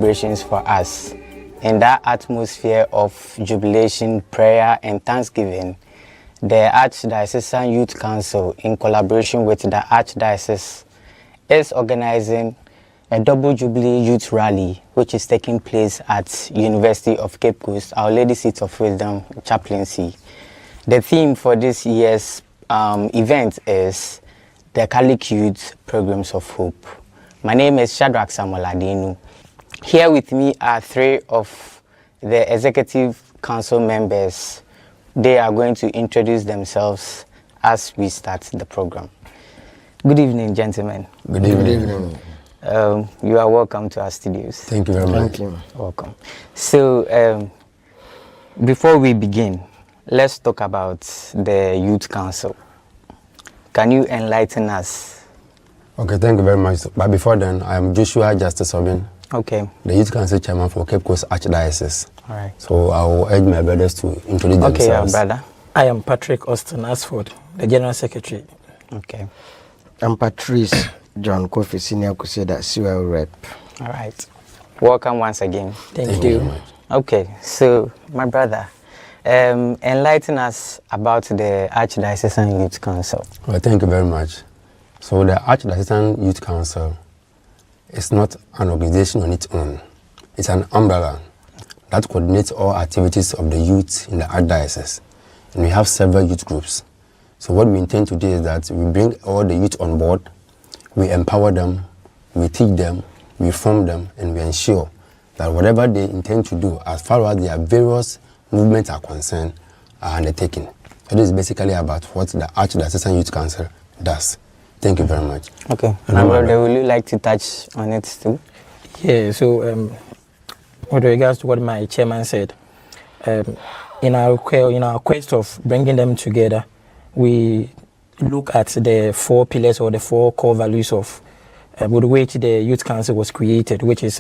celebrations for us. In that atmosphere of jubilation, prayer, and thanksgiving, the Archdiocesan Youth Council, in collaboration with the Archdiocese, is organizing a double Jubilee Youth Rally, which is taking place at University of Cape Coast, Our Lady Seat of Wisdom Chaplaincy. The theme for this year's event is the Catholic Youth Programs of Hope. My name is Shadrach Samuel Adenu. Here with me are three of the Executive Council members. They are going to introduce themselves as we start the program. Good evening, gentlemen. Good evening. You are welcome to our studios. Thank you very much. Thank you. Welcome. So, before we begin, let's talk about the Youth Council. Can you enlighten us? Okay, thank you very much. But before then, I am Joshua Justice Obin, Okay. the Youth Council Chairman for Cape Coast Archdiocese. All right. So I will urge my brothers to introduce Okay, themselves. brother. I am Patrick Austin Asford, the General Secretary. Okay. I'm Patrice John Kofi, Senior Crusader, Sewell Rep. All right. Welcome once again. Thank you you. very much. Okay, so my brother, enlighten us about the Archdiocesan Youth Council. Well, thank you very much. So the Archdiocesan Youth Council is not an organization on its own. It's an umbrella that coordinates all activities of the youth in the Archdiocese. And we have several youth groups. So what we intend to do is that we bring all the youth on board, we empower them, we teach them, we form them, and we ensure that whatever they intend to do as far as their various movements are concerned are undertaken. So this is basically about what the Archdiocesan Youth Council does. Thank you very much. Okay. And My I'm brother, Robert. would you like to touch on it too? Yeah, so with regards to what my chairman said, in our quest of bringing them together, we look at the four pillars or the four core values of with which the Youth Council was created, which is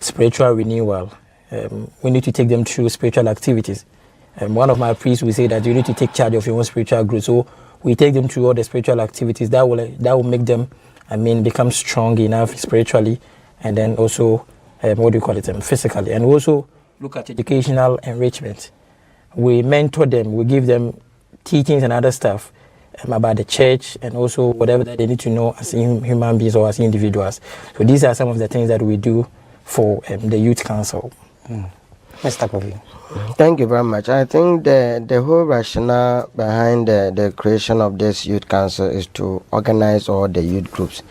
spiritual renewal. We need to take them through spiritual activities. One of my priests will say that you need to take charge of your own spiritual growth. So we take them through all the spiritual activities that will make them, become strong enough spiritually, and then also physically, and also look at educational enrichment. We mentor them, we give them teachings and other stuff about the church and also whatever that they need to know as human beings or as individuals. So these are some of the things that we do for the Youth Council. Mr. Kofi. Thank you very much. I think the whole rationale behind the creation of this Youth Council is to organize all the youth groups.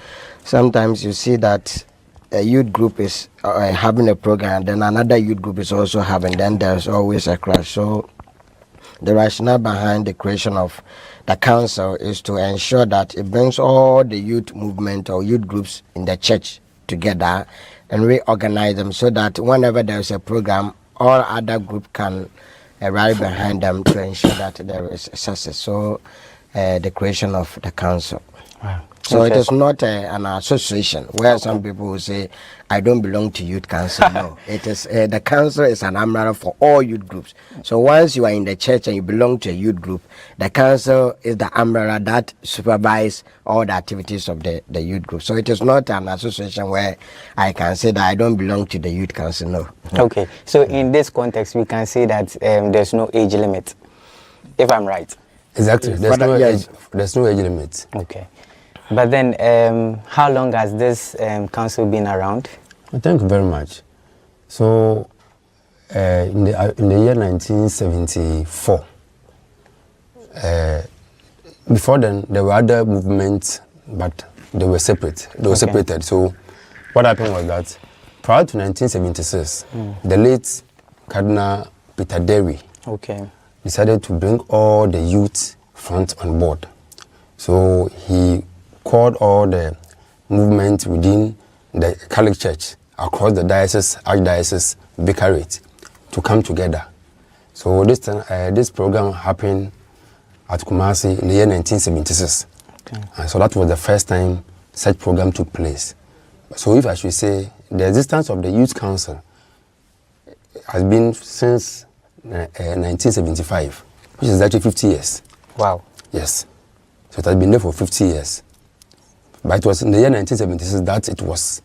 Sometimes you see that a youth group is having a program, then another youth group is also having, then there's always a clash. So the rationale behind the creation of the council is to ensure that it brings all the youth movement or youth groups in the church together and reorganize them so that whenever there's a program, all other group can arrive behind them to ensure that there is success. So the creation of the council. Wow. So it is not an association where some people will say, I don't belong to youth council. No, it is the council is an umbrella for all youth groups. So once you are in the church and you belong to a youth group, the council is the umbrella that supervises all the activities of the youth group. So it is not an association where I can say that I don't belong to the youth council. No. Okay. So in this context, we can say that there's no age limit, if I'm right. Exactly. There's no age limit. Okay. But then, how long has this council been around? Well, thank you very much. So, in the year 1974, before then there were other movements, but they were separate. They were separated. So, what happened was that prior to 1976, the late Cardinal Peter Derry decided to bring all the youth front on board. So he called all the movement within the Catholic Church across the diocese, archdiocese, vicariate to come together. So this program happened at Kumasi in the year 1976. And so that was the first time such program took place. So if I should say, the existence of the Youth Council has been since 1975, which is actually 50 years. Wow. Yes. So it has been there for 50 years. But it was in the year 1976 that it was,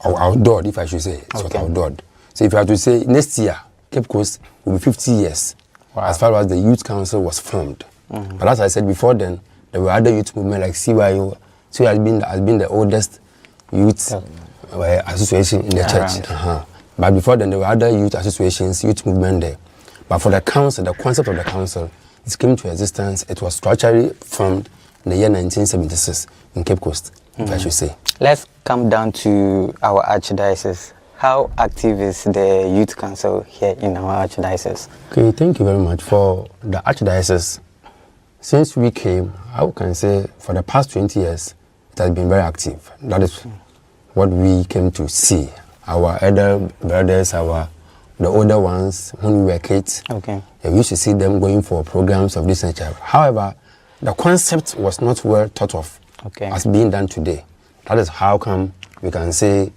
outdoored, if I should say. It's Okay. outdoored. So if you have to say next year, Cape Coast will be 50 years as far as the Youth Council was formed. But as I said before then, there were other youth movements like CYO. So has been the oldest youth association in the church. But before then, there were other youth associations, youth movement there. But for the council, the concept of the council, it came to existence. It was structurally formed in the year 1976 in Cape Coast, if I should say. Let's come down to our archdiocese. How active is the youth council here in our archdiocese? Okay, thank you very much. For the archdiocese, since we came, I can say for the past 20 years, it has been very active. That is what we came to see. Our elder brothers, the older ones, when we were kids, we used to see them going for programs of this nature. However, the concept was not well thought of as being done today. That is how come we can say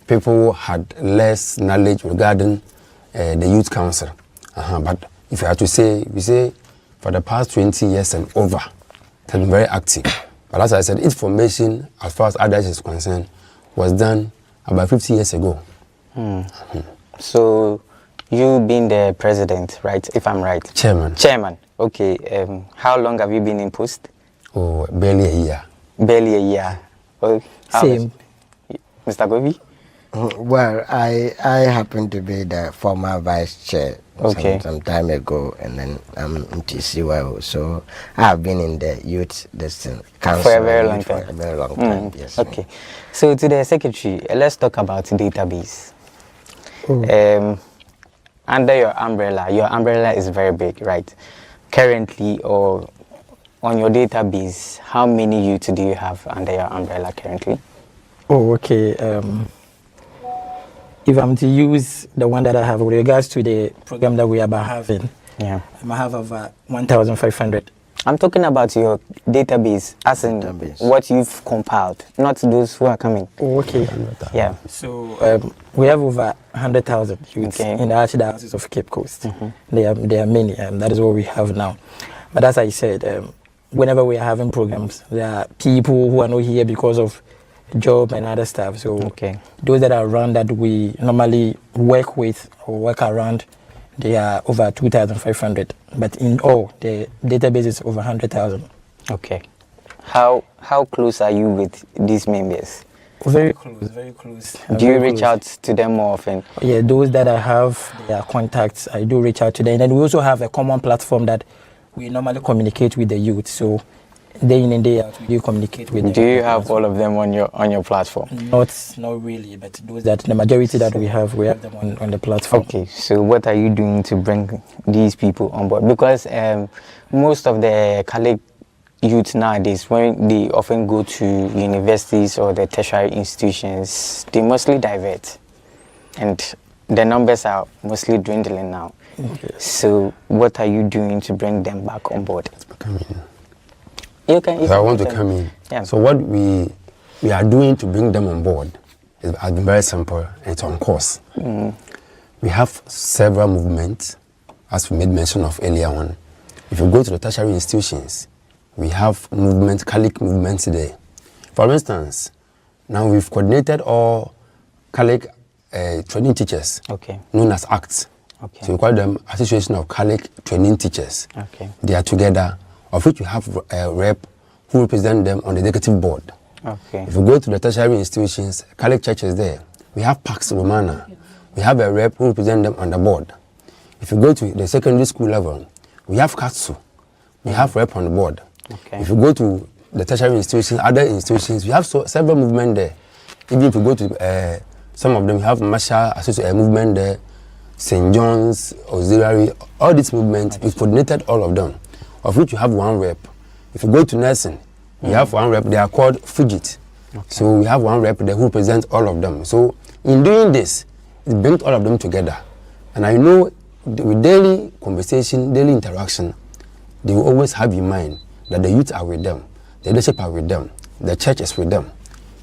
people had less knowledge regarding the youth council. But if you have to say, we say for the past 20 years and over, it has been very active. But as I said, its formation, as far as others is concerned, was done about 50 years ago. So, you being the president, right? If I'm right. Chairman. Chairman. Okay. How long have you been in post? Oh, barely a year. Barely a year. Oh, Same. Mr. Gobi? Well, I happen to be the former vice chair some time ago, and then I'm in TCYO. So I've been in the youth council for a very long time. For a very long time, yes. Okay. So to the secretary, let's talk about database. Under your umbrella is very big, right? Currently, or on your database, how many youth do you have under your umbrella currently? Oh, okay. If I'm to use the one that I have with regards to the program that we are about having, I have over 1,500. I'm talking about your database, as in what you've compiled, not those who are coming. Oh, okay. Yeah. So we have over 100,000 youths in the Archdiocese of Cape Coast. There are many, that is what we have now. But as I said, whenever we are having programs, there are people who are not here because of job and other stuff. So those that are around that we normally work with or work around, they are over 2,500. But in all, the database is over 100,000. Okay. How close are you with these members? Very close, very close. Do you reach out to them more often? Yeah, those that I have their contacts, I do reach out to them. And then we also have a common platform that we normally communicate with the youth. So day in and day out, we do communicate with them. Do you have all of them on your platform? Not really, but those that the majority that we have them on the platform. Okay, so what are you doing to bring these people on board? Because most of the Catholic youth nowadays, when they often go to universities or the tertiary institutions, they mostly divert, and the numbers are mostly dwindling now. So what are you doing to bring them back on board? I want to come in. Yeah. So what we are doing to bring them on board has been very simple, and it's on course. We have several movements, as we made mention of earlier on. If you go to the tertiary institutions, we have Catholic movements there. For instance, now we've coordinated all Catholic training teachers, known as ACTs. So we call them Association of Catholic Training Teachers. They are together, of which we have a rep who represent them on the executive board. If you go to the tertiary institutions, Catholic churches there, we have Pax Romana. We have a rep who represent them on the board. If you go to the secondary school level, we have KATSU. We have rep on the board. If you go to the tertiary institutions, other institutions, we have several movements there. Even if you go to some of them, we have Marshall movement there, St. John's, Auxiliary, all these movements, we coordinated all of them, of which you have one rep. If you go to nursing, we have one rep, they are called Fujit. So we have one rep there who represents all of them. So in doing this, it brings all of them together. And I know with daily conversation, daily interaction, they will always have in mind that the youth are with them, the leadership are with them, the church is with them.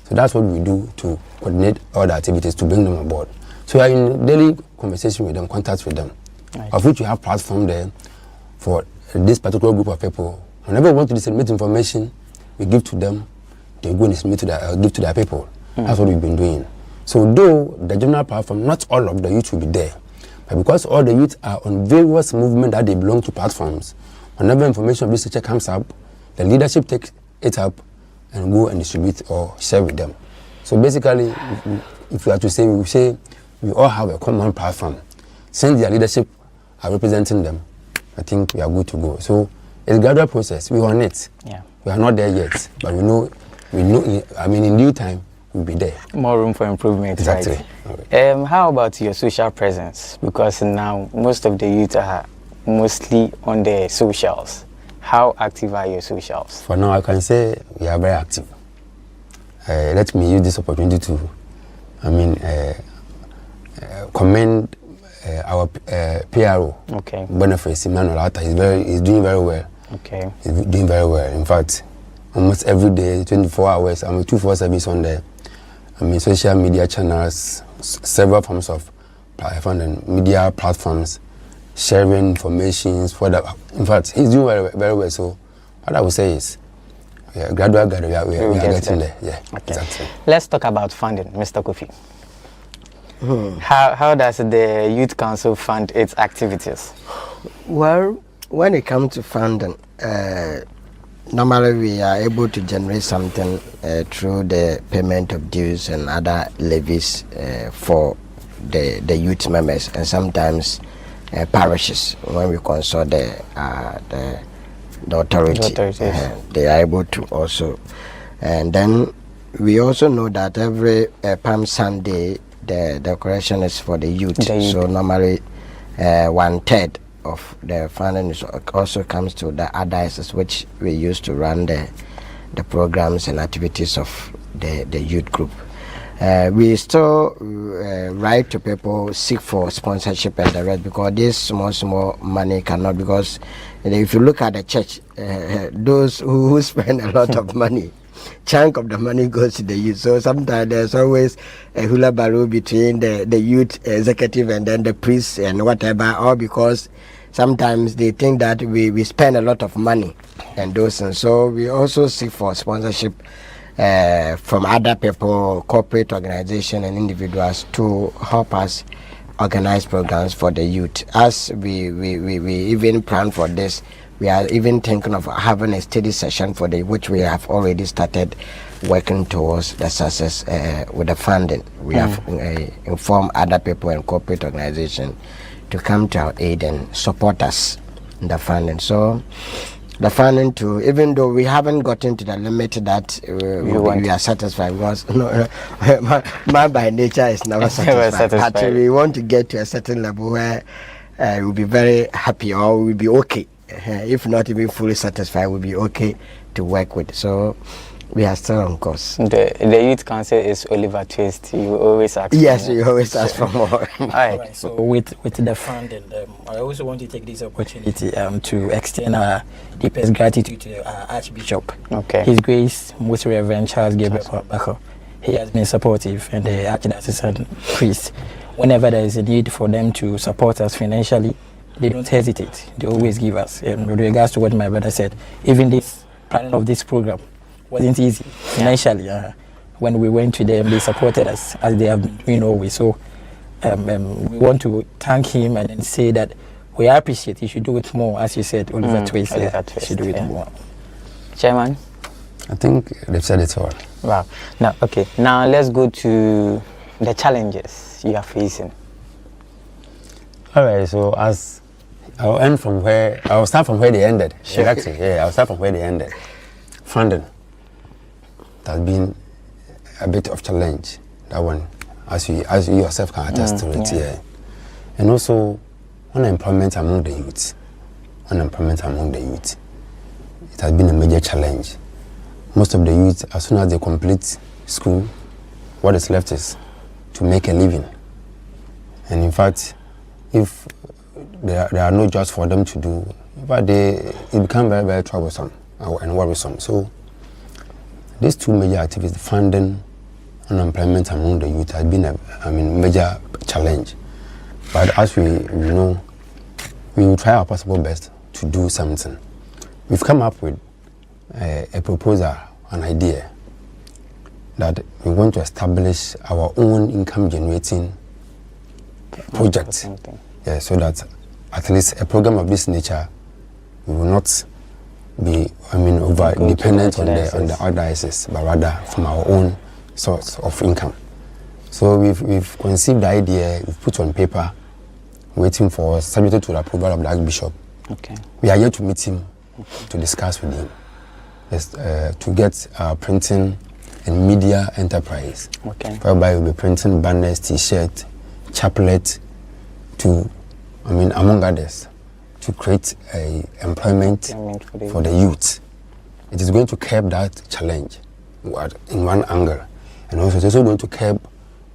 So that's what we do to coordinate all the activities to bring them on board. So we are in daily conversation with them, contact with them, of which we have platform there for this particular group of people. Whenever we want to disseminate information, we give to them, they go and give to their people. That's what we've been doing. So though the general platform, not all of the youth will be there, but because all the youth are on various movements that they belong to platforms, whenever information of this nature comes up, the leadership takes it up and go and distribute or share with them. So basically, if we are to say, we will say we all have a common platform. Since their leadership are representing them, I think we are good to go. So it's a gradual process. We are on it. Yeah. We are not there yet, but we know. I mean, in due time, we'll be there. More room for improvement. Exactly. Right? How about your social presence? Because now most of the youth are mostly on the socials. How active are your socials? For now, I can say we are very active. Let me use this opportunity to, commend our PRO. Okay. Boniface Emmanuel Atta. He's doing very well. Okay. He's doing very well. In fact, almost every day, 24 hours, 2-4 service on the social media channels, several forms of media platforms, sharing information. In fact, he's doing very, very well. So what I would say is, gradually, we are getting there. Yeah, okay. Exactly. Let's talk about funding, Mr. Kofi. How does the Youth Council fund its activities? Well, when it comes to funding, normally we are able to generate something through the payment of dues and other levies for the youth members, and sometimes parishes when we consult the authority. They are able to also. And then we also know that every Palm Sunday the decoration is for the youth. So normally 1/3 of the funding also comes to the Archdiocesan, which we use to run the programs and activities of the youth group. We still write to people, seek for sponsorship and the rest, because this small money cannot, because if you look at the church, those who spend a lot of money, chunk of the money goes to the youth. So sometimes there's always a hula barrow between the youth executive and then the priests and whatever, all because sometimes they think that we spend a lot of money and those things. So we also seek for sponsorship from other people, corporate organizations and individuals to help us organize programs for the youth. As we even plan for this, we are even thinking of having a study session for which we have already started working towards the success with the funding. We have informed other people and corporate organizations to come to our aid and support us in the funding. So the funding too, even though we haven't gotten to the limit that we are satisfied, because man by nature is never satisfied. But we want to get to a certain level where we'll be very happy, or we'll be okay. If not even fully satisfied, we'll be okay to work with. So we are still on course. The Youth Council is Oliver Twist. You always ask. Yes, you always ask for more. All right. So with the funding, I also want to take this opportunity to extend our deepest gratitude to our Archbishop. Okay. His Grace, Most Reverend Charles Gabriel Bako. He has been supportive, and the Archdiocesan priest, whenever there is a need for them to support us financially, they don't hesitate. They always give us. With regards to what my brother said, even this planning of this program wasn't easy financially. When we went to them, they supported us as they have been doing always. So we want to thank him and then say that we appreciate. He should do it more, as you said, Oliver Twist. He should do it more. Chairman? I think they've said it all. Wow. Now let's go to the challenges you are facing. All right. So I'll start from where they ended. Sure. Exactly. Yeah, I'll start from where they ended. Funding. It has been a bit of challenge, that one, as you yourself can attest to it. Yeah. And also unemployment among the youth. It has been a major challenge. Most of the youth, as soon as they complete school, what is left is to make a living. And in fact, if there are no jobs for them to do, but it becomes very, very troublesome and worrisome. So these two major activities, funding, unemployment among the youth, has been a major challenge. But as we know, we will try our possible best to do something. We've come up with a proposal, an idea, that we want to establish our own income generating project. Yeah, so that at least a program of this nature we will not be, over dependent on the Archdiocesan, but rather from our own source of income. So we've conceived the idea, we've put on paper, waiting for subject to the approval of the Archbishop. Okay. We are here to meet him to discuss with him, to get printing and media enterprise, whereby we'll be printing banners, t-shirt, chaplet, among others, to create employment for the youth. It is going to curb that challenge in one angle, and also it's also going to curb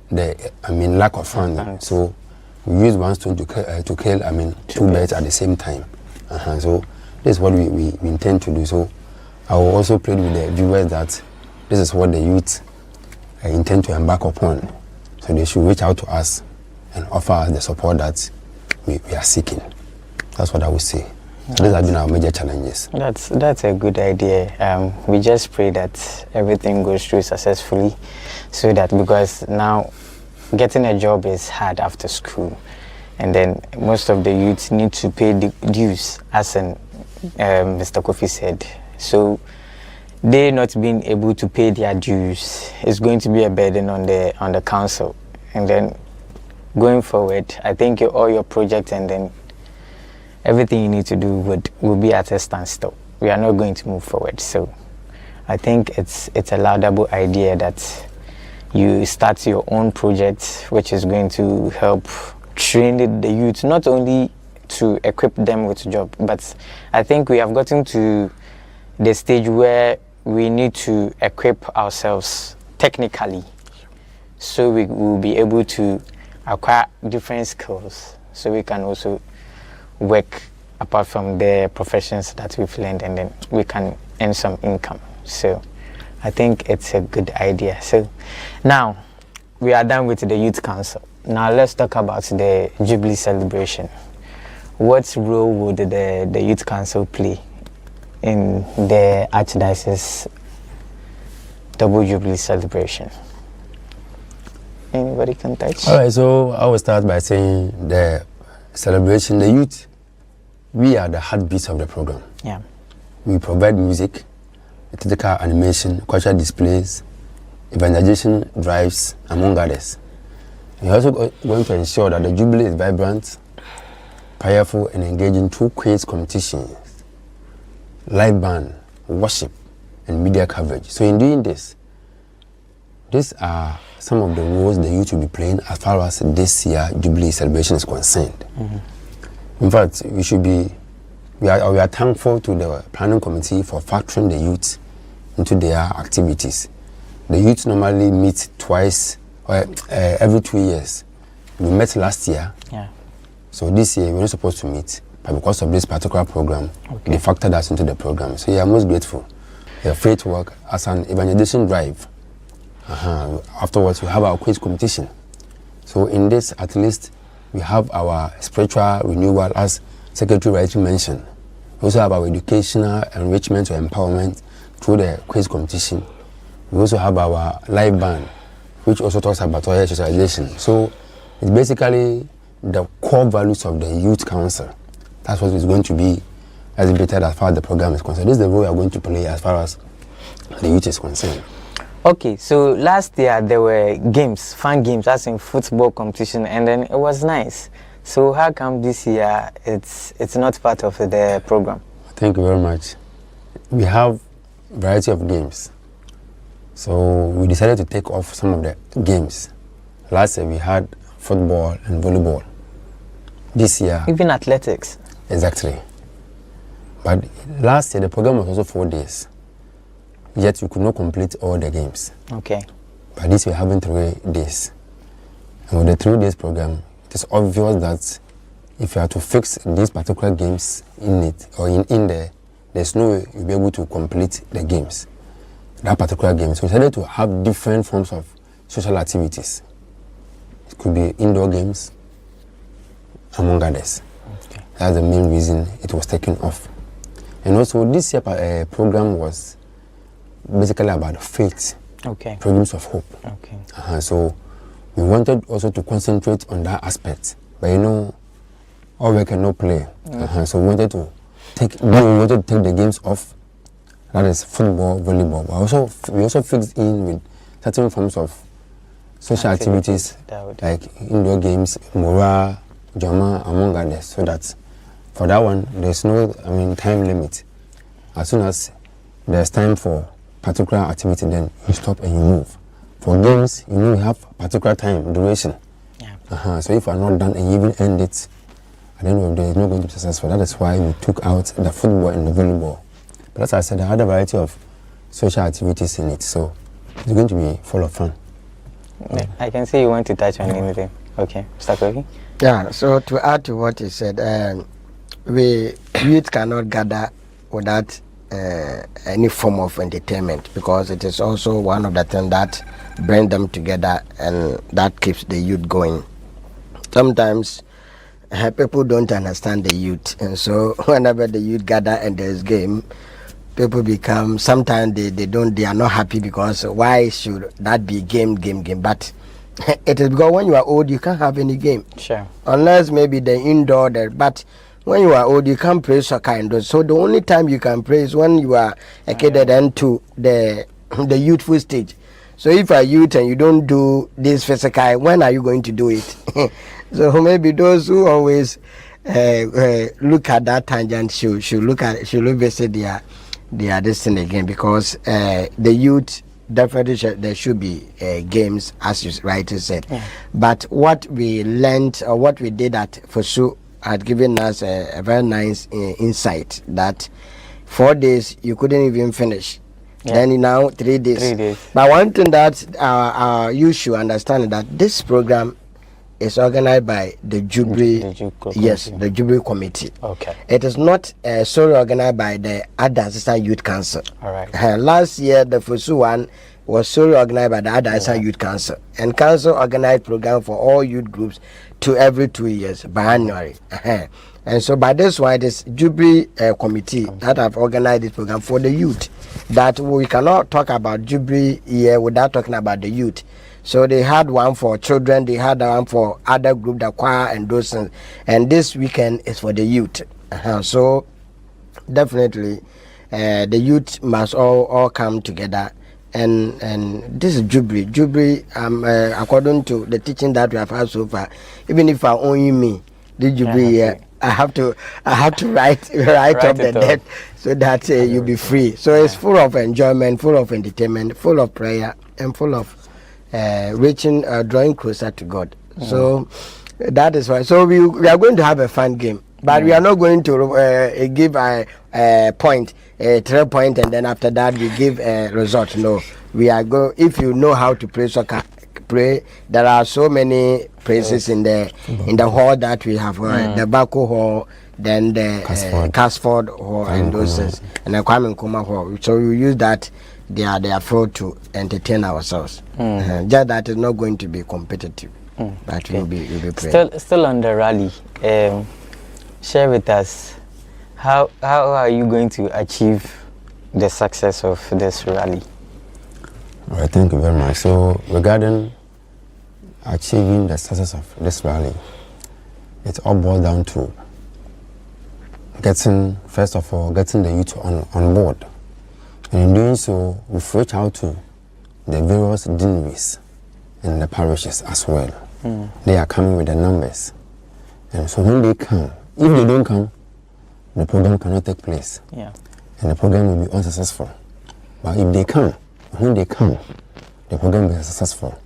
the lack of funding. So we use one stone to kill two birds at the same time. So this is what we intend to do. So I will also plead with the viewers that this is what the youth intend to embark upon. So they should reach out to us and offer us the support that we are seeking. That's what I would say. So these have been our major challenges. That's a good idea. We just pray that everything goes through successfully, so that, because now getting a job is hard after school, and then most of the youths need to pay the dues, as Mr. Kofi said. So they not being able to pay their dues is going to be a burden on the council. And then going forward, I think all your projects and then everything you need to do will be at a standstill. We are not going to move forward. So I think it's a laudable idea that you start your own project, which is going to help train the youth, not only to equip them with job, but I think we have gotten to the stage where we need to equip ourselves technically, so we will be able to acquire different skills, so we can also work apart from the professions that we've learned, and then we can earn some income. So I think it's a good idea. So now we are done with the Youth Council. Now let's talk about the Jubilee celebration. What role would the Youth Council play in the Archdiocese double Jubilee celebration? Anybody can touch? All right, so I will start by saying the celebration, the youth, we are the heartbeats of the program. Yeah. We provide music, theatrical animation, cultural displays, evangelization drives, among others. We are also going to ensure that the Jubilee is vibrant, powerful, and engaging through quiz competitions, live band, worship, and media coverage. So in doing this, these are some of the roles the youth will be playing as far as this year Jubilee celebration is concerned. In fact, we are thankful to the planning committee for factoring the youth into their activities. The youth normally meet twice or every 2 years. We met last year. Yeah. So this year we're not supposed to meet, but because of this particular program, they factored us into the program. So I'm most grateful. The faith work as an evangelization drive. Afterwards, we have our quiz competition. So in this, at least, we have our spiritual renewal, as Secretary rightly mentioned. We also have our educational enrichment or empowerment through the quiz competition. We also have our live band, which also talks about our socialization. So it's basically the core values of the Youth Council. That's what is going to be exhibited as far as the program is concerned. This is the role we are going to play as far as the youth is concerned. Okay, so last year there were games, fun games, as in football competition, and then it was nice. So how come this year it's not part of the program? Thank you very much. We have a variety of games. So we decided to take off some of the games. Last year we had football and volleyball. This year... Even athletics. Exactly. But last year the program was also 4 days. Yet we could not complete all the games. Okay. But this we're having 3 days. And with the 3 days program, it is obvious that if you are to fix these particular games in it or in there, there's no way you'll be able to complete the games. That particular game. So we decided to have different forms of social activities. It could be indoor games, among others. Okay. That's the main reason it was taken off. And also this year program was basically about faith. Okay. programs of hope. Okay. So we wanted also to concentrate on that aspect, but you know, all work and no play. So we wanted to take the games off. That is football, volleyball. But we also fixed in with certain forms of social activities like indoor games, Mura, Jama, among others. So that for that one, there's no time limit. As soon as there's time for particular activity, then you stop and you move. For games, you have particular time duration. Yeah. So if you are not done and you even end it, at the end of the day, it's not going to be successful. That is why we took out the football and the volleyball. But as I said, I had a variety of social activities in it, so it's going to be full of fun. I can see you want to touch on anything. Okay, Mr. Kogi? Yeah, so to add to what he said, youth cannot gather without any form of entertainment, because it is also one of the things that bring them together and that keeps the youth going. Sometimes people don't understand the youth, and so whenever the youth gather and there's game, people become, sometimes they are not happy, because why should that be game? But it is because when you are old you can't have any game. Sure. Unless maybe the indoor there, but when you are old you can't play soccer indoors. So the only time you can play is when you are a kid and into the youthful stage. So if you are youth and you don't do this physical, when are you going to do it? So maybe those who always look at that tangent should visit their this thing again, because the youth definitely there should be games, as you rightly said. Yeah. But what we learned, or what we did at FOSU, had given us a very nice insight that 4 days you couldn't even finish. Yeah. Then now 3 days. 3 days. But one thing that you should understand is that this program is organized by the Jubilee. Yes, the Jubilee Committee. Okay. It is not solely organized by the Archdiocesan Youth Council. All right. Last year, the FOSU one was solely organized by the Archdiocesan Youth Council, and Council organized program for all youth groups every 2 years biannually. And so by this one, it is Jubilee Committee that have organized this program for the youth. That we cannot talk about Jubilee here without talking about the youth. So they had one for children, they had one for other group, the choir and those things. And this weekend is for the youth. So definitely the youth must all come together. And this is Jubilee. Jubilee, according to the teaching that we have had so far, even if I only me, the Jubilee, I have to write up the debt so that you'll be free. So it's full of enjoyment, full of entertainment, full of prayer, and full of drawing closer to God. So that is why. So we are going to have a fun game, but we are not going to give a point, a 3 point, and then after that we give a result. No, we are go. If you know how to play soccer, play. There are so many places in the hall that we have, the Baku Hall, then the Casford Hall, and those things, and the Kwame Nkrumah Hall. So we use that. They are afford to entertain ourselves. Just that is not going to be competitive, but we'll be playing. Still on the rally, share with us how are you going to achieve the success of this rally? All right, thank you very much. So regarding achieving the success of this rally, it all boils down to first of all getting the youth on board. And in doing so, we've reached out to the various deaneries and the parishes as well. They are coming with the numbers. And so when they come, if they don't come, the program cannot take place. Yeah. And the program will be unsuccessful. But if they come, when they come, the program will be successful.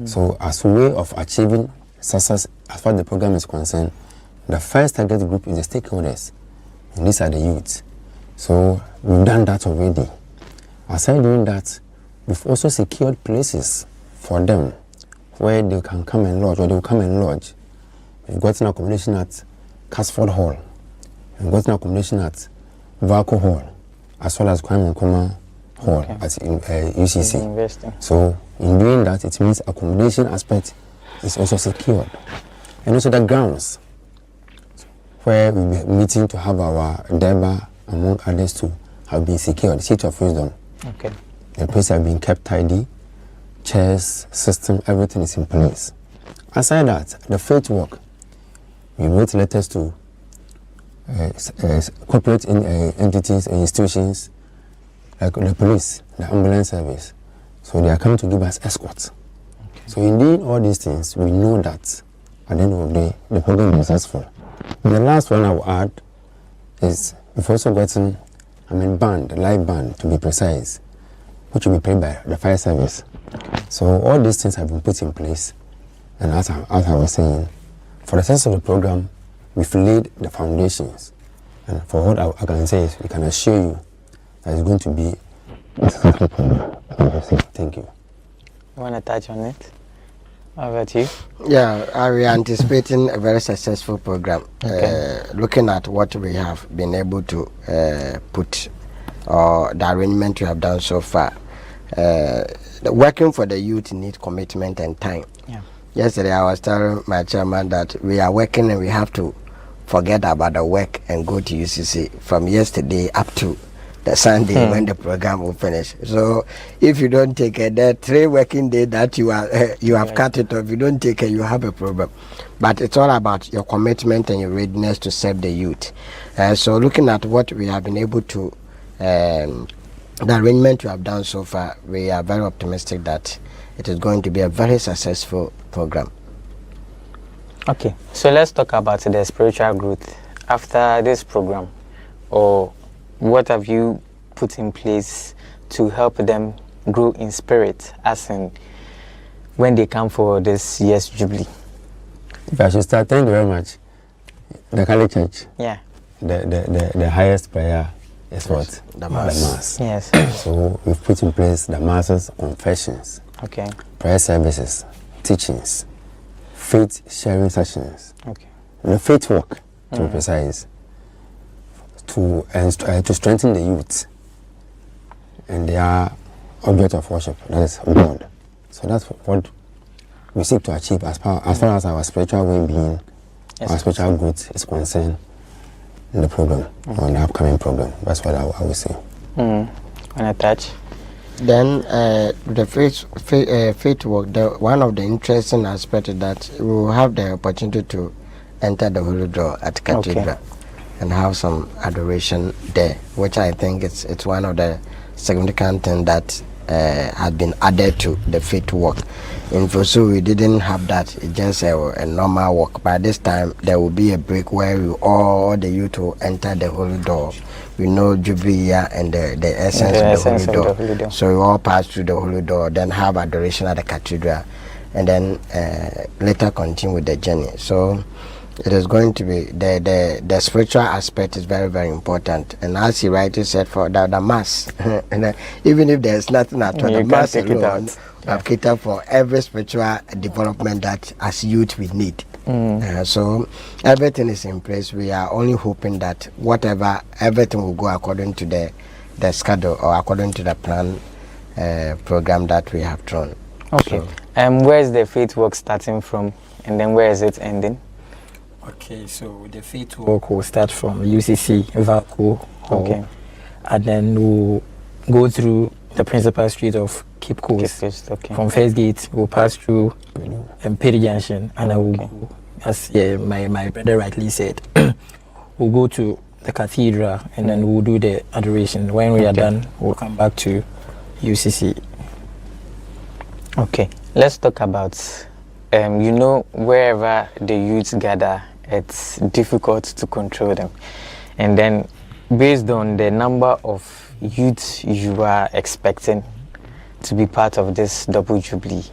So as a way of achieving success as far as the program is concerned, the first target group is the stakeholders. And these are the youths. So we've done that already. Aside doing that, we've also secured places for them where they can come and lodge, or they will come and lodge. We've gotten accommodation at Casford Hall. We've gotten accommodation at Vaco Hall, as well as Kwame Nkrumah Hall at UCC. So in doing that, it means accommodation aspect is also secured. And also the grounds where we'll be meeting to have our Deba, among others, to have been secured, Seat of Wisdom. Okay. The place has been kept tidy, chairs, system, everything is in place. Aside that, the faith work, we wrote letters to corporate entities and institutions like the police, the ambulance service. So they are coming to give us escorts. Okay. So in doing all these things, we know that at the end of the day, the program is successful. The last one I will add is we've also gotten, band, live band to be precise, which will be paid by the fire service. Okay. So all these things have been put in place. And as I was saying, for the success of the program, we've laid the foundations. And for what I can say is, we can assure you that it's going to be a successful program. Thank you. You want to touch on it? How about you? Yeah, we are anticipating a very successful program. Okay. Looking at what we have been able to put, or the arrangement we have done so far, working for the youth needs commitment and time. Yeah. Yesterday I was telling my chairman that we are working and we have to forget about the work and go to UCC from yesterday up to the Sunday when the program will finish. So if you don't take it, the 3 working days that you have cut it off, you don't take it, you have a problem. But it's all about your commitment and your readiness to serve the youth. So looking at what we have been able to, the arrangement we have done so far, we are very optimistic that it is going to be a very successful program. Okay, so let's talk about the spiritual growth after this program, or what have you put in place to help them grow in spirit, as in when they come for this year's Jubilee? If I should start, thank you very much. The Catholic Church, yeah, the highest prayer is what? The Mass. Yes. So we've put in place the Masses, confessions, okay, prayer services, teachings, faith sharing sessions, okay, the faith work, to be precise, to strengthen the youth and their object of worship, that is God. So that's what we seek to achieve as far as our spiritual well-being, yes, our spiritual growth is concerned in the program, or in the upcoming program. That's what I would say. Want to touch? Then the faith work, one of the interesting aspects is that we will have the opportunity to enter the Holy Door at Cathedral, okay, and have some adoration there, which I think it's one of the significant things that has been added to the faith work. In Fosu, we didn't have that, it's just a normal walk. By this time, there will be a break where all the youth will enter the Holy Door. We know Jubilee and the essence of the Holy Door. So we all pass through the Holy Door, then have adoration at the Cathedral, and then later continue with the journey. So it is going to be, the spiritual aspect is very, very important. And as he rightly said, for the Mass, and even if there's nothing at all, the Mass alone, have catered for every spiritual development that as youth we need. So everything is in place. We are only hoping that everything will go according to the schedule, or according to the plan program that we have drawn. Okay. Where is the faith work starting from, and then where is it ending? Okay, so the faith work will start from UCC Vaco, okay, and then we'll go through the principal street of Cape Coast. Okay. From First Gate, we'll pass through Perry Junction, and I will go, as my brother rightly said, we'll go to the cathedral, and then we'll do the adoration. When we are done, we'll come back to UCC. Okay, let's talk about, wherever the youths gather, it's difficult to control them. And then, based on the number of youths you are expecting to be part of this double Jubilee,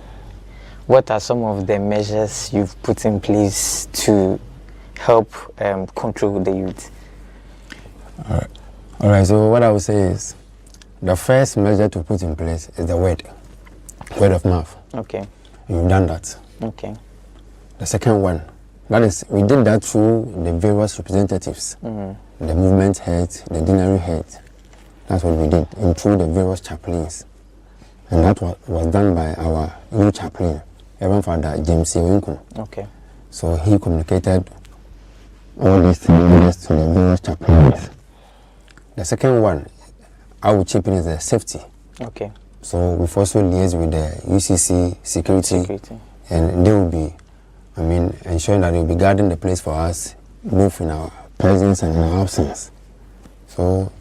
what are some of the measures you've put in place to help control the youth? All right, so what I would say is, the first measure to put in place is the word of mouth. Okay. You've done that. Okay. The second one, that is, we did that through the various representatives, the movement heads, the ordinary heads. That's what we did, and through the various chaplains. And that was done by our new chaplain, Reverend Father James Winkum. Okay. So he communicated all these things to the various chaplains. The second one, I would chip in is the safety. Okay. So we've also liaised with the UCC security. And they will be, ensuring that they will be guarding the place for us, both in our presence and in our absence. So,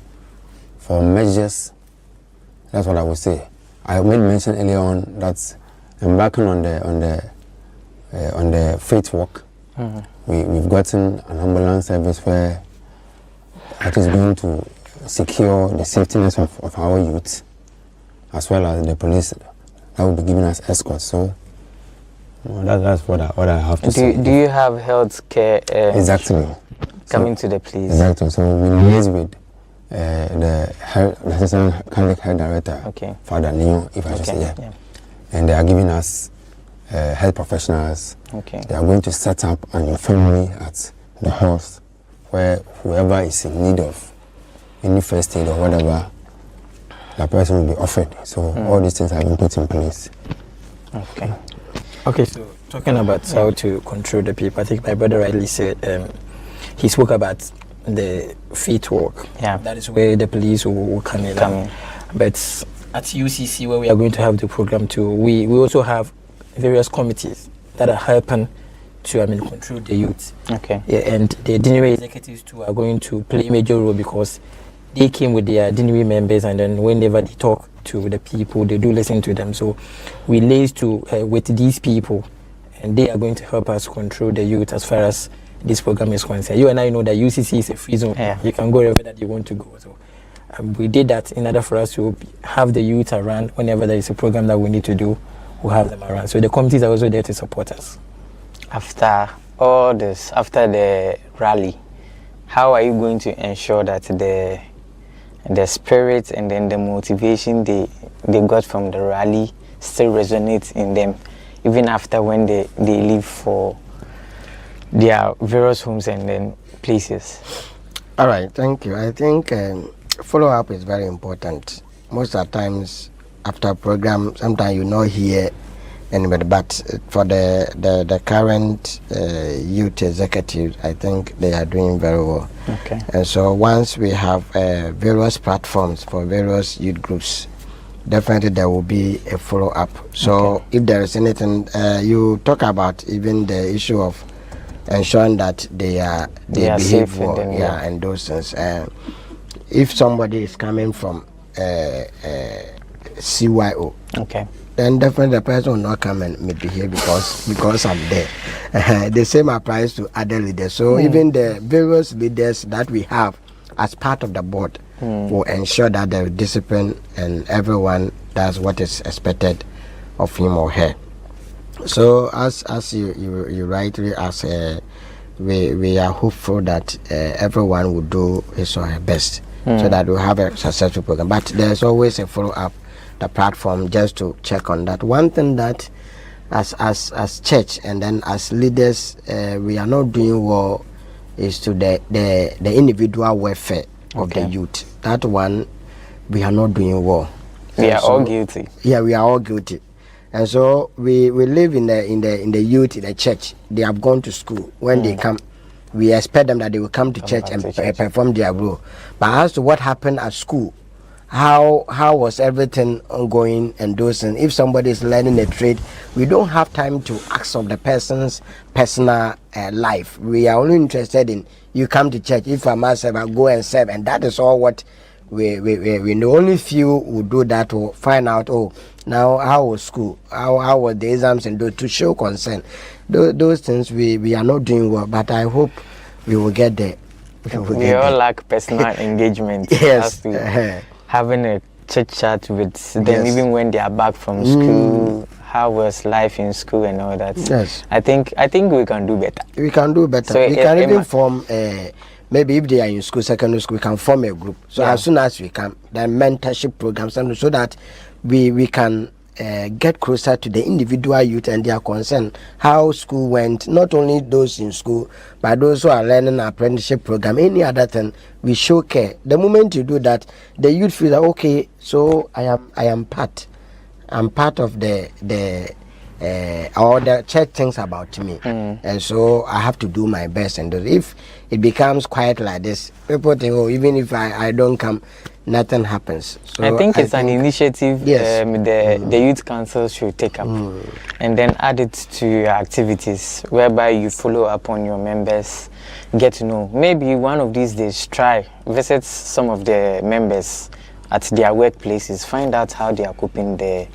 for measures, that's what I would say. I made mention earlier on that embarking on the faith walk. We've gotten an ambulance service where it is going to secure the safetyness of our youth, as well as the police that will be giving us escorts. So that's what I have to say. Do you have health care exactly coming to the police? Exactly. So we liaise with the Assistant Catholic Health Director, Father Neo, if I should say, yeah. And they are giving us health professionals. They are going to set up an infirmary at the house where whoever is in need of any first aid or whatever, the person will be offered. So all these things have been put in place. Okay, so talking about how to control the people, I think my brother rightly said, he spoke about the feet walk. Yeah. That is where the police will come in. But at UCC, where we are going to have the program too, we also have various committees that are helping to control the youth. Yeah, and the Dinnery executives too are going to play a major role because they came with their Dinnery members, and then whenever they talk to the people, they do listen to them. So we liaise with these people, and they are going to help us control the youth as far as this program is concerned. You and I know that UCC is a free zone. You can go wherever that you want to go. So we did that in order for us to have the youth around. Whenever there is a program that we need to do, we'll have them around. So the committees are also there to support us. After all this, after the rally, how are you going to ensure that the spirit and then the motivation they got from the rally still resonates in them, even after when they leave for their various homes and then places? All right, thank you. I think follow-up is very important. Most of the times after a program, sometimes you not hear anybody, but for the current youth executives, I think they are doing very well. And so once we have various platforms for various youth groups, definitely there will be a follow-up. So if there is anything, you talk about even the issue of ensuring that they behave well, and those things. If somebody is coming from CYO, then definitely the person will not come and misbehave because I'm there. The same applies to other leaders. So even the various leaders that we have as part of the board will ensure that there is discipline and everyone does what is expected of him or her. So as you rightly ask, we are hopeful that everyone will do his or her best so that we'll have a successful program. But there's always a follow-up, the platform, just to check on that. One thing that as church and then as leaders we are not doing well is to the individual welfare of the youth. That one we are not doing well. We are all guilty. Yeah, we are all guilty. And so we live in the youth in the church. They have gone to school. When they come, we expect them that they will come to church and perform their role. But as to what happened at school, how was everything ongoing and those things? If somebody is learning a trade, we don't have time to ask of the person's personal life. We are only interested in you come to church. If I must serve, I go and serve, and that is all what we know. Only few will do that to find out. Oh, now how was school? How were the exams, and to show concern. Those things we are not doing well. But I hope we will get there. We all lack personal engagement. Yes. Having a chit chat with them, even when they are back from school. How was life in school and all that? Yes. I think we can do better. We can do better. So we can even form maybe if they are in school, secondary school, we can form a group. So as soon as we can, then mentorship programs, so that we can get closer to the individual youth and their concern, how school went, not only those in school, but those who are learning apprenticeship program, any other thing, we show care. The moment you do that, the youth feel that, okay, so I'm part of the or the church thinks about me, and so I have to do my best. And if it becomes quiet like this, people think, oh, even if I don't come, nothing happens. So I think it's an initiative. Yes. The youth council should take up, and then add it to your activities, whereby you follow up on your members, get to know. Maybe one of these days, try visit some of the members at their workplaces, find out how they are coping there,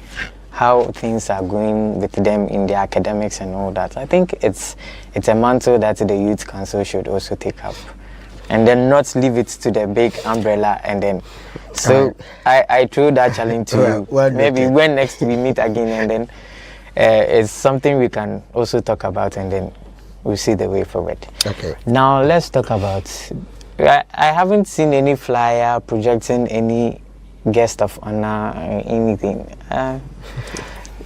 how things are going with them in their academics and all that. I think it's a mantle that the youth council should also take up, and then not leave it to the big umbrella. And then, so I threw that challenge to you. Well, maybe when next we meet again, and then it's something we can also talk about, and then we'll see the way forward. Okay. Now let's talk about. I haven't seen any flyer projecting any guest of honor or anything.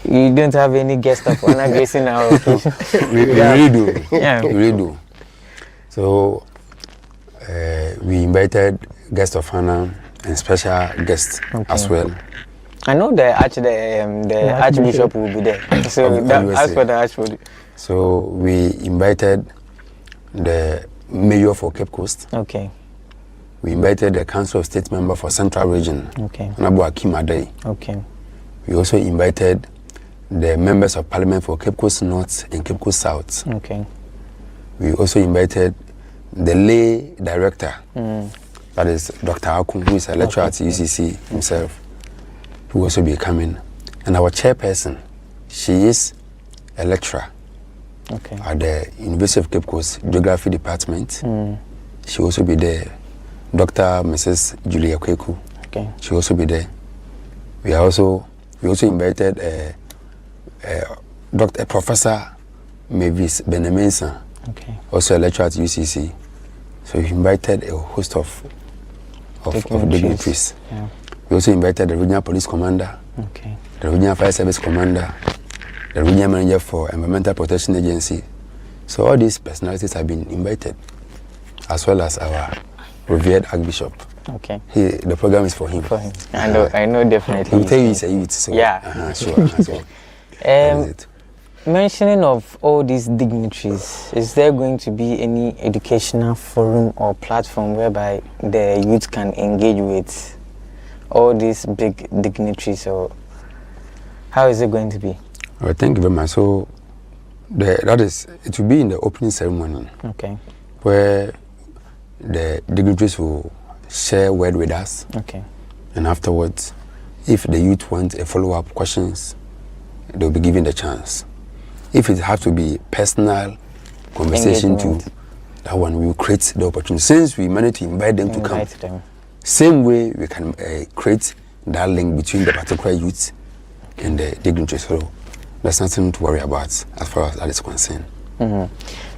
You don't have any guest of honor gracing our occasion? We really do. Yeah. We really do. So we invited guest of honor and special guests as well. I know the Archbishop will be there. So as for the Archbishop. So we invited the mayor for Cape Coast. Okay. We invited the Council of State member for Central Region. Okay. Honorable Akim Adey. Okay. We also invited the members of Parliament for Cape Coast North and Cape Coast South. Okay. We also invited the lay director, that is Dr. Akum, who is a lecturer at UCC himself, who will also be coming. And our chairperson, she is a lecturer at the University of Cape Coast Geography Department. She will also be there. Dr. Mrs. Julia Kweku. Okay. She will also be there. We also invited a Professor Mavis Benemensa, also a lecturer at UCC. So we invited a host of dignitaries. Yeah. We also invited the Regional Police Commander, the Regional Fire Service Commander, the Regional Manager for Environmental Protection Agency. So all these personalities have been invited, as well as our revered Archbishop. Okay. The program is for him. For him. I know definitely. He'll tell you he's a youth. So yeah. Sure. Mentioning of all these dignitaries, is there going to be any educational forum or platform whereby the youth can engage with all these big dignitaries, or how is it going to be? Well, thank you very much. So it will be in the opening ceremony. Okay. Where the dignitaries will share word with us. Okay. And afterwards, if the youth want a follow-up questions, they'll be given the chance. If it has to be personal conversation to that one, we will create the opportunity. Since we managed to invite them to come, same way we can create that link between the particular youth and the dignitaries. So there's nothing to worry about as far as that is concerned.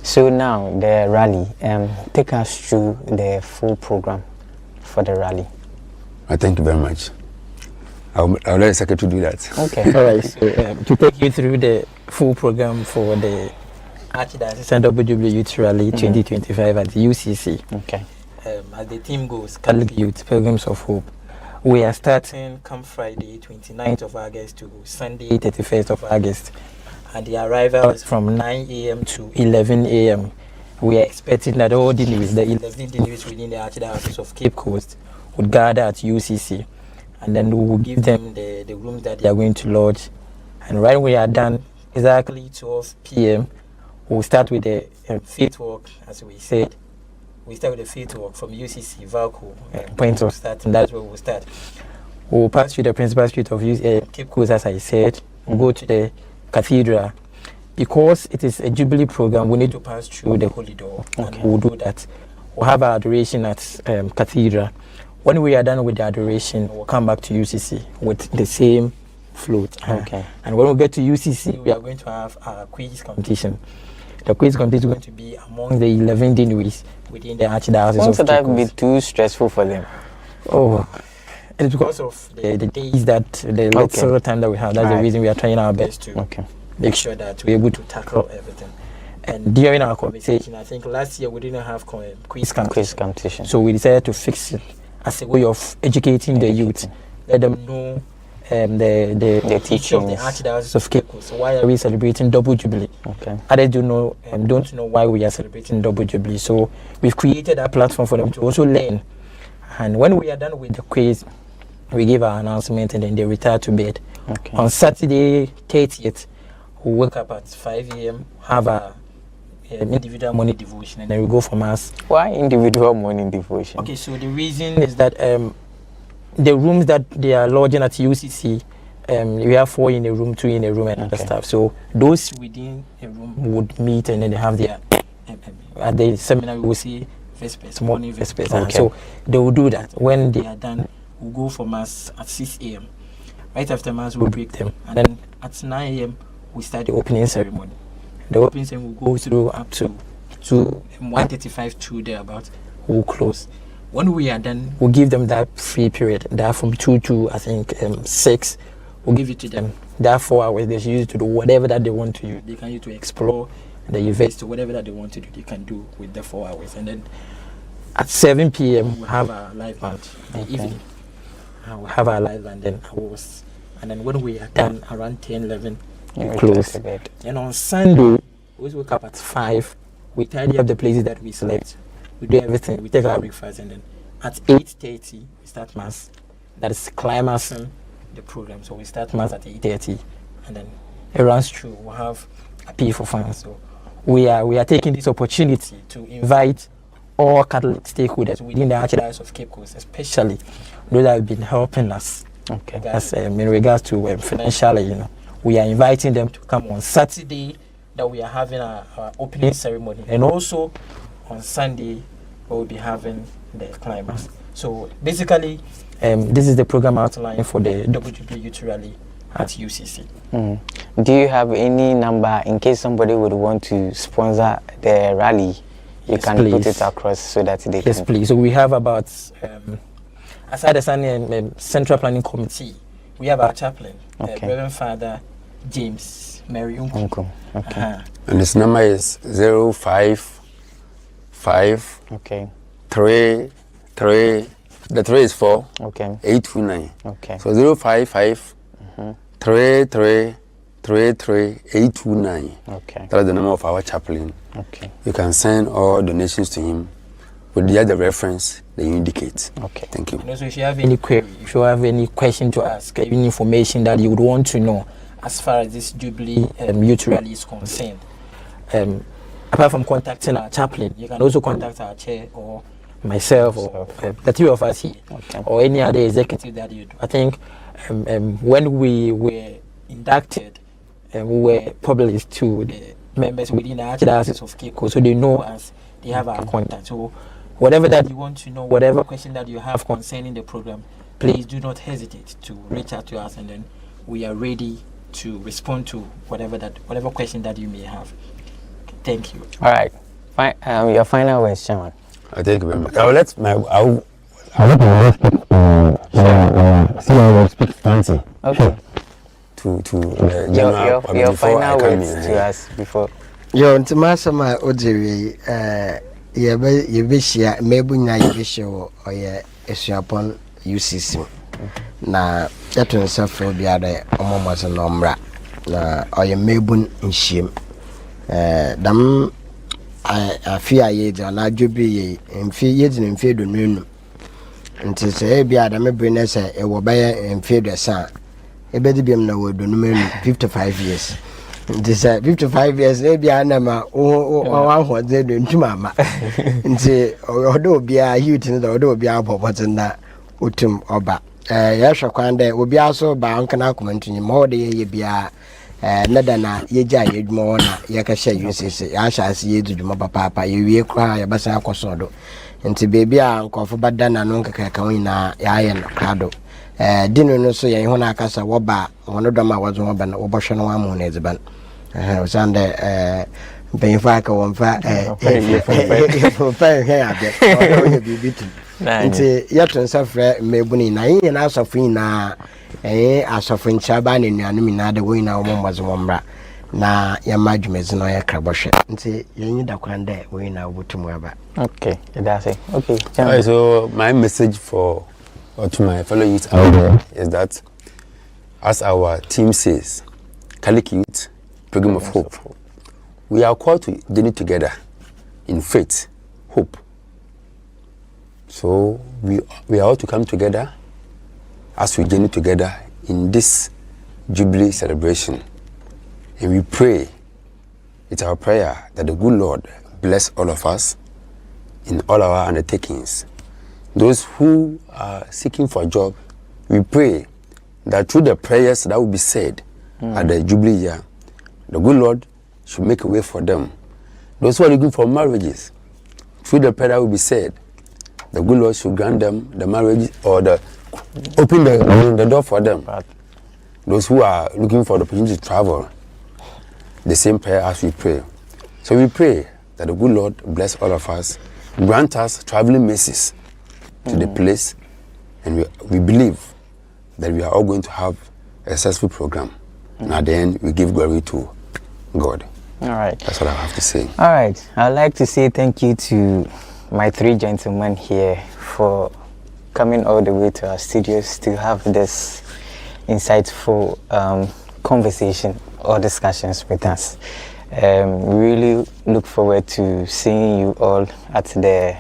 So now the rally, take us through the full program for the rally. Thank you very much. I'll let the secretary do that. Okay. All right. So to take you through the full program for the Archdiocesan Jubilee Youth Rally 2025 at the UCC. Okay. As the team goes, Catholic Youth Pilgrims of Hope. We are starting come Friday, 29th of August to Sunday, 31st of August. And the arrival is from 9 a.m. to 11 a.m. We are expecting that all deliveries, the 11 deliveries within the Archdiocese of Cape Coast, would gather at UCC. And then we will give them the rooms that they are going to lodge. And right when we are done, exactly 12 p.m., we'll start with the faith walk, as we said. We start with the faith walk from UCC, Valco, point of start, and that's where we'll start. We'll pass through the principal street of Cape Coast, as I said. We'll go to the cathedral. Because it is a Jubilee program, we need to pass through the Holy Door. And we'll do that. We'll have our adoration at cathedral. When we are done with the adoration, we'll come back to UCC with the same float. Okay. And when we get to UCC, we are going to have our quiz competition. The quiz competition is going to be among the 11 dignitaries within the Archdiocese of Cape Coast. Won't that be too stressful for them? Oh, it's because of the days that, the little time that we have. That's the reason we are trying our best to make sure that we're able to tackle everything. And during our conversation, I think last year we didn't have quiz competition. So we decided to fix it as a way of educating the youth, let them know the teaching of the Archdiocese of Cape Coast. So why are we celebrating double Jubilee? Okay. Others don't know why we are celebrating double Jubilee. So we've created a platform for them to also learn. And when we are done with the quiz, we give our announcement and then they retire to bed. Okay. On Saturday 30th, we wake up at 5 a.m., have a individual morning devotion, and then we go for mass. Why individual morning devotion? Okay, so the reason is that the rooms that they are lodging at UCC, we have 4 in a room, 2 in a room, and other stuff. So those within a room would meet, and then they have their at the seminar we will see vespers, morning vespers. Okay. So they will do that. When they are done, we'll go for mass at 6 a.m. Right after mass, we'll break them, and then at 9 a.m. we start the opening ceremony. The opening ceremony will go through up to 1:35 to thereabout. We'll close. When we are done, we'll give them that free period. That from 2 to I think 6. We'll give it to them. That 4 hours they should use to do whatever that they want to use. They can use to explore the university, whatever that they want to do, they can do with the 4 hours. And then at 7 p.m. we have our live band. In the evening, we'll have our live band. And then when we are done around 10, 11, we close. And on Sunday, we always wake up at 5. We tidy up the places that we select. We do everything. We take our breakfast, and then at 8:30 we start mass. That is climaxing the program. So we start mass at 8:30, and then it runs through. We'll have a P for fun. So we are taking this opportunity to invite all Catholic stakeholders within the Archdiocese of Cape Coast, especially those that have been helping us. Okay. That's in regards to financially, we are inviting them to come on Saturday that we are having our opening ceremony, and also on Sunday we'll be having the climax. So basically, this is the program outline for the Double Jubilee Youth Rally at UCC. Do you have any number in case somebody would want to sponsor the rally? You can put it across so that they can. Yes, please. So we have about, aside the Central Planning Committee, we have our chaplain, Reverend Father James Mary Uncle. Okay. And this number is 055. Okay. 3. The 3 is 4. Okay. 829. Okay. So 055 33 829. Okay. That is the number of our chaplain. Okay. You can send all donations to him with the other reference that you indicate. Okay. Thank you. And also, if you have any query, if you have any question to ask, any information that you would want to know as far as this Jubilee Youth Rally is concerned, apart from contacting our chaplain, you can also contact our chair or myself or the three of us here, or any other executive that you do. I think when we were inducted, we were published to the members within the Archdiocese of Cape Coast, so they know us, they have our contact. So whatever that you want to know, whatever question that you have concerning the program, please do not hesitate to reach out to us, and then we are ready to respond to whatever question that you may have. Okay, thank you. All right. Your final words, Chairman. Thank you very much. I'll let my speak fancy. Okay. To your final words to us before. Yo, nti masama ojewe yebeshia mebunya yebeshia oye esuapon UCC na yato nsafo biada omomoso no mra na oye mebun nhiem dam afia yeje na adwobi ye mfi yeje ne mfi do nenu nti se biada mebune se e wo baye mfi do sa ebedi biem na wo do nenu 55 years. This 55 years, maybe I never one they do to mamma. Although be a youth in the although be a pop in that utum oba. Yasha Kwande will be also by Uncle Akument in more day ye be a Nadana Yeja Yedmona Yakasha uses Asha see you to Mapa Papa, you will cry a bassa cosodo. And to baby uncle for Badana Nunca Kawina Yayan Crado. Dinner no so yan hona kasa woba wono dama wazo woba na wobosho no amu na eziban osande mpanyfa ka wonfa fa he ade o bibitu nti yato nsafre mebuni na yin na asofo na asofo nchaba na nuanu na de wo na wo mwazo momra na yamadwumezi no yakraboshe nti yin da kwande wo na obutumu aba. Okay, that's it. Okay. So my message for to my fellow youth out there is that as our team says, Catholic Youth, Program of Hope. We are called to journey together in faith, hope. So we are all to come together as we journey together in this Jubilee celebration. And we pray, it's our prayer that the good Lord bless all of us in all our undertakings. Those who are seeking for a job, we pray that through the prayers that will be said at the Jubilee year, the good Lord should make a way for them. Those who are looking for marriages, through the prayer that will be said, the good Lord should grant them the marriage or open the door for them. Those who are looking for the opportunity to travel, the same prayer as we pray. So we pray that the good Lord bless all of us, grant us traveling mercies to the place, and we believe that we are all going to have a successful program. And at the end, we give glory to God. All right. That's what I have to say. All right. I'd like to say thank you to my three gentlemen here for coming all the way to our studios to have this insightful conversation or discussions with us. We really look forward to seeing you all at the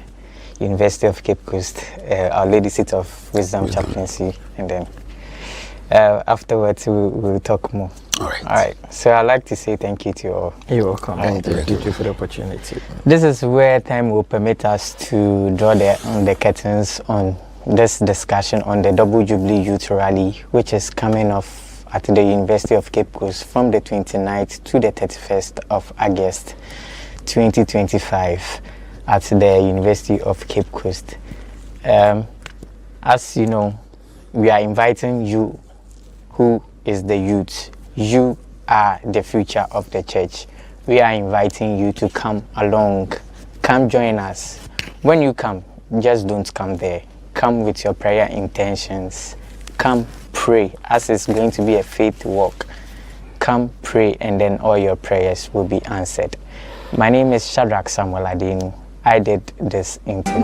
University of Cape Coast, Our Lady Seat of Wisdom Chaplaincy, and then afterwards we'll talk more. All right. All right. So I'd like to say thank you to you all. You're welcome. Thank Thank you for the opportunity. This is where time will permit us to draw the curtains on this discussion on the Double Jubilee Youth Rally, which is coming off at the University of Cape Coast from the 29th to the 31st of August 2025 at the University of Cape Coast. As you know, we are inviting you, who is the youth. You are the future of the church. We are inviting you to come along, come join us. When you come, just don't come there. Come with your prayer intentions. Come pray, as it's going to be a faith walk. Come pray, and then all your prayers will be answered. My name is Shadrach Samuel Adenu. I did this interview.